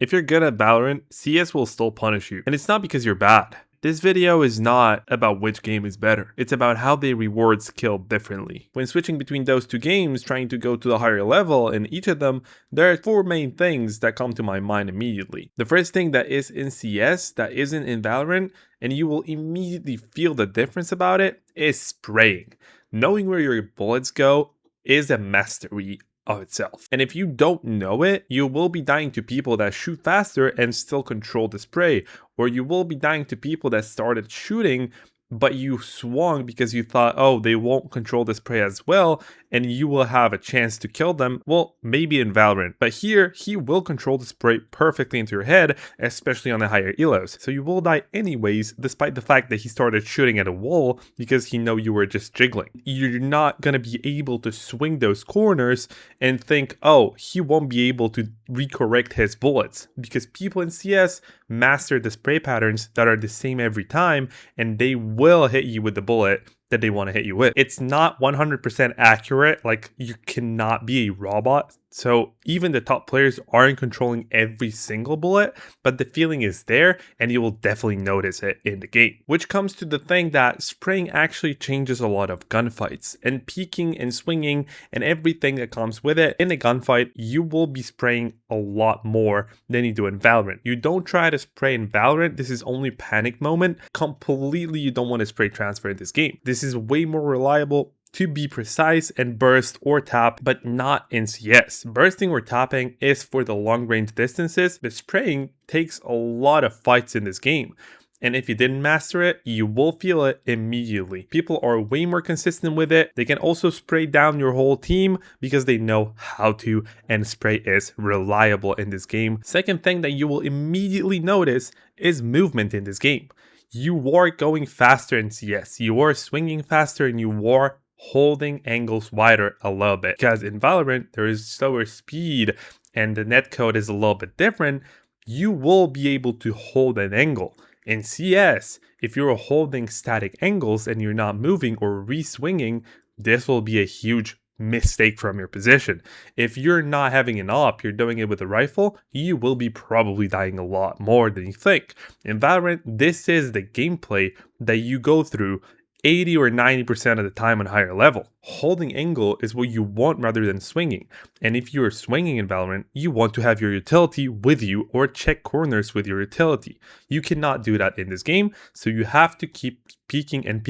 If you're good at Valorant, CS will still punish you. And it's not because you're bad. This video is not about which game is better. It's about how they reward skill differently. When switching between those two games, trying to go to the higher level in each of them, there are four main things that come to my mind immediately. The first thing that is in CS that isn't in Valorant, and you will immediately feel the difference about it, is spraying. Knowing where your bullets go is a mastery of itself. And if you don't know it, you will be dying to people that shoot faster and still control the spray, or you will be dying to people that started shooting but you swung because you thought, oh, they won't control the spray as well, and you will have a chance to kill them. Well, maybe in Valorant, but here he will control the spray perfectly into your head, especially on the higher elos. So you will die anyways, despite the fact that he started shooting at a wall because he know you were just jiggling. You're not gonna be able to swing those corners and think, oh, he won't be able to recorrect his bullets, because people in CS master the spray patterns that are the same every time, and they will hit you with the bullet that they want to hit you with. It's not 100% accurate, like you cannot be a robot. So even the top players aren't controlling every single bullet, but the feeling is there and you will definitely notice it in the game. Which comes to the thing that spraying actually changes a lot of gunfights, and peeking and swinging and everything that comes with it. In a gunfight, you will be spraying a lot more than you do in Valorant. You don't try to spray in Valorant. This is only panic moment. Completely, you don't want to spray transfer in this game. This is way more reliable to be precise and burst or tap, but not in CS. Bursting or tapping is for the long range distances, but spraying takes a lot of fights in this game. And if you didn't master it, you will feel it immediately. People are way more consistent with it. They can also spray down your whole team because they know how to, and spray is reliable in this game. Second thing that you will immediately notice is movement in this game. You are going faster in CS. You are swinging faster, and you are holding angles wider a little bit, because in Valorant there is slower speed and the netcode is a little bit different. You will be able to hold an angle. In CS, if you're holding static angles and you're not moving or re-swinging, this will be a huge mistake from your position. If you're not having an op, you're doing it with a rifle, you will be probably dying a lot more than you think. In Valorant, this is the gameplay that you go through 80 or 90% of the time on higher level. Holding angle is what you want rather than swinging. And if you are swinging in Valorant, you want to have your utility with you or check corners with your utility. You cannot do that in this game, so you have to keep peeking and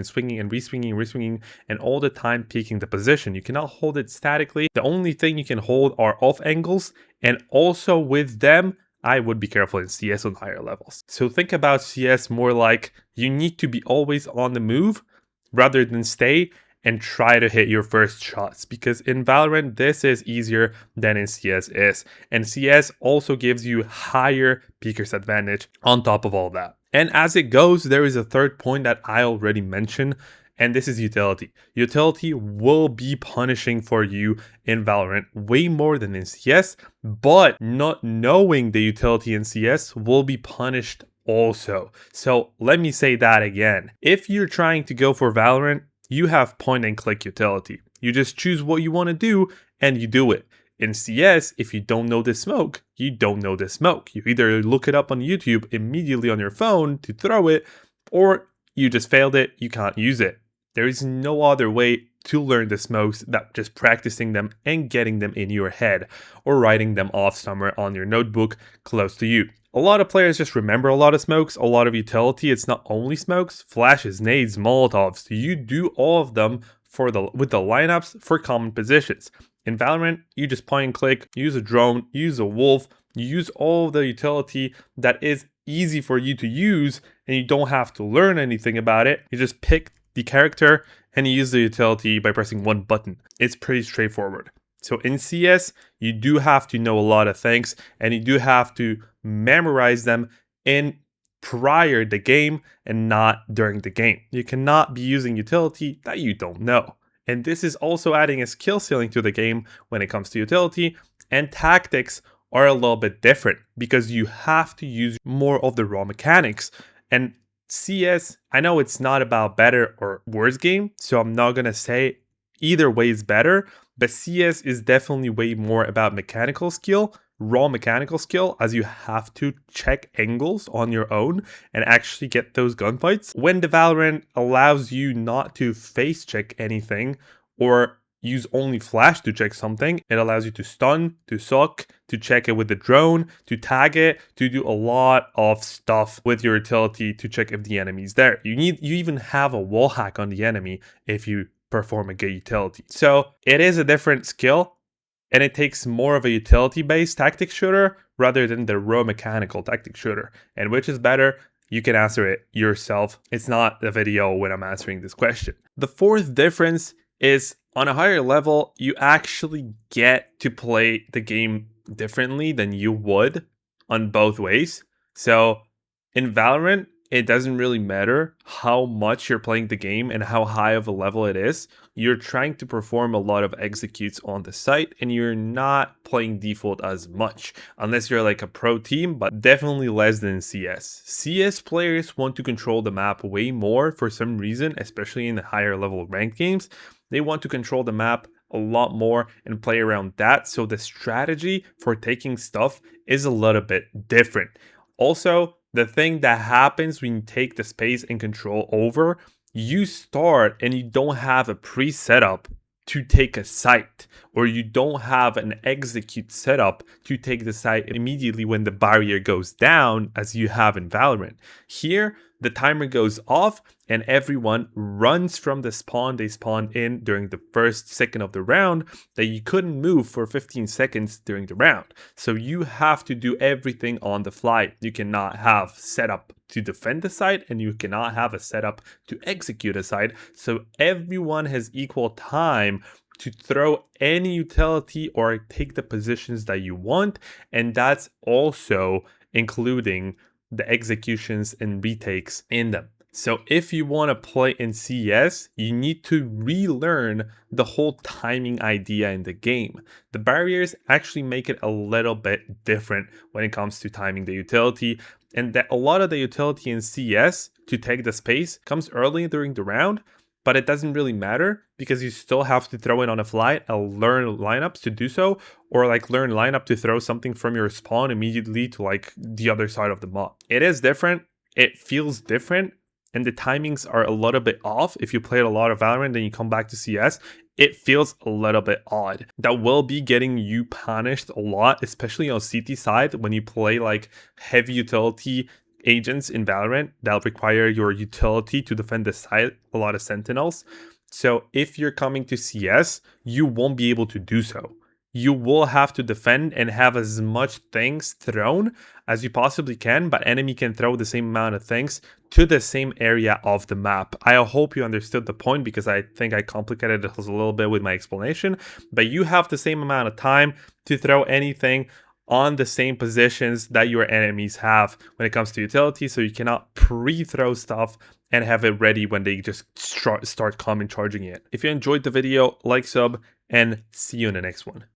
swinging and re-swinging and all the time peeking the position. You cannot hold it statically. The only thing you can hold are off angles, and also with them, I would be careful in CS on higher levels. So think about CS more like you need to be always on the move rather than stay and try to hit your first shots, because in Valorant this is easier than in CS is, and CS also gives you higher peekers advantage on top of all that. And as it goes, there is a third point that I already mentioned, and this is utility. Utility will be punishing for you in Valorant way more than in CS, but not knowing the utility in CS will be punished also. So let me say that again. If you're trying to go for Valorant, you have point and click utility. You just choose what you want to do and you do it. In CS, if you don't know the smoke, you don't know the smoke. You either look it up on YouTube immediately on your phone to throw it, or you just failed it, you can't use it. There is no other way to learn the smokes than just practicing them and getting them in your head, or writing them off somewhere on your notebook close to you. A lot of players just remember a lot of smokes, a lot of utility. It's not only smokes, flashes, nades, molotovs. You do all of them with the lineups for common positions. In Valorant, you just point and click, use a drone, use a wolf, you use all of the utility that is easy for you to use, and you don't have to learn anything about it. You just pick the character and you use the utility by pressing one button. It's pretty straightforward. So in CS, you do have to know a lot of things, and you do have to memorize them in prior the game and not during the game. You cannot be using utility that you don't know. And this is also adding a skill ceiling to the game when it comes to utility, and tactics are a little bit different because you have to use more of the raw mechanics. And CS, I know it's not about better or worse game, so I'm not gonna say either way is better, but CS is definitely way more about mechanical skill raw mechanical skill, as you have to check angles on your own and actually get those gunfights. When the Valorant allows you not to face check anything or use only flash to check something, it allows you to stun, to suck, to check it with the drone, to tag it, to do a lot of stuff with your utility to check if the enemy's there. You even have a wall hack on the enemy if you perform a good utility. So it is a different skill, and it takes more of a utility-based tactic shooter rather than the raw mechanical tactic shooter. And which is better? You can answer it yourself. It's not a video when I'm answering this question. The fourth difference is on a higher level, you actually get to play the game differently than you would on both ways. So in Valorant, it doesn't really matter how much you're playing the game and how high of a level it is. You're trying to perform a lot of executes on the site and you're not playing default as much unless you're like a pro team, but definitely less than CS. CS players want to control the map way more for some reason, especially in the higher level ranked games. They want to control the map a lot more and play around that. So the strategy for taking stuff is a little bit different. Also, the thing that happens when you take the space and control over, you start and you don't have a pre-setup to take a site, or you don't have an execute setup to take the site immediately when the barrier goes down as you have in Valorant. Here, the timer goes off and everyone runs from the spawn they spawned in during the first second of the round that you couldn't move for 15 seconds during the round. So you have to do everything on the fly. You cannot have setup to defend the site and you cannot have a setup to execute a site. So everyone has equal time to throw any utility or take the positions that you want. And that's also including the executions and retakes in them. So if you want to play in CS, you need to relearn the whole timing idea in the game. The barriers actually make it a little bit different when it comes to timing the utility, and that a lot of the utility in CS to take the space comes early during the round, but it doesn't really matter because you still have to throw it on a fly and learn lineups to do so, or like learn lineup to throw something from your spawn immediately to like the other side of the map. It is different, it feels different, and the timings are a little bit off. If you played a lot of Valorant and you come back to CS, it feels a little bit odd. That will be getting you punished a lot, especially on CT side when you play like heavy utility agents in Valorant that require your utility to defend the site, a lot of sentinels. So if you're coming to CS, you won't be able to do so. You will have to defend and have as much things thrown as you possibly can, but enemy can throw the same amount of things to the same area of the map. I hope you understood the point because I think I complicated it a little bit with my explanation, but you have the same amount of time to throw anything on the same positions that your enemies have when it comes to utility, so you cannot pre-throw stuff and have it ready when they just start coming charging it. If you enjoyed the video, like, sub, and see you in the next one.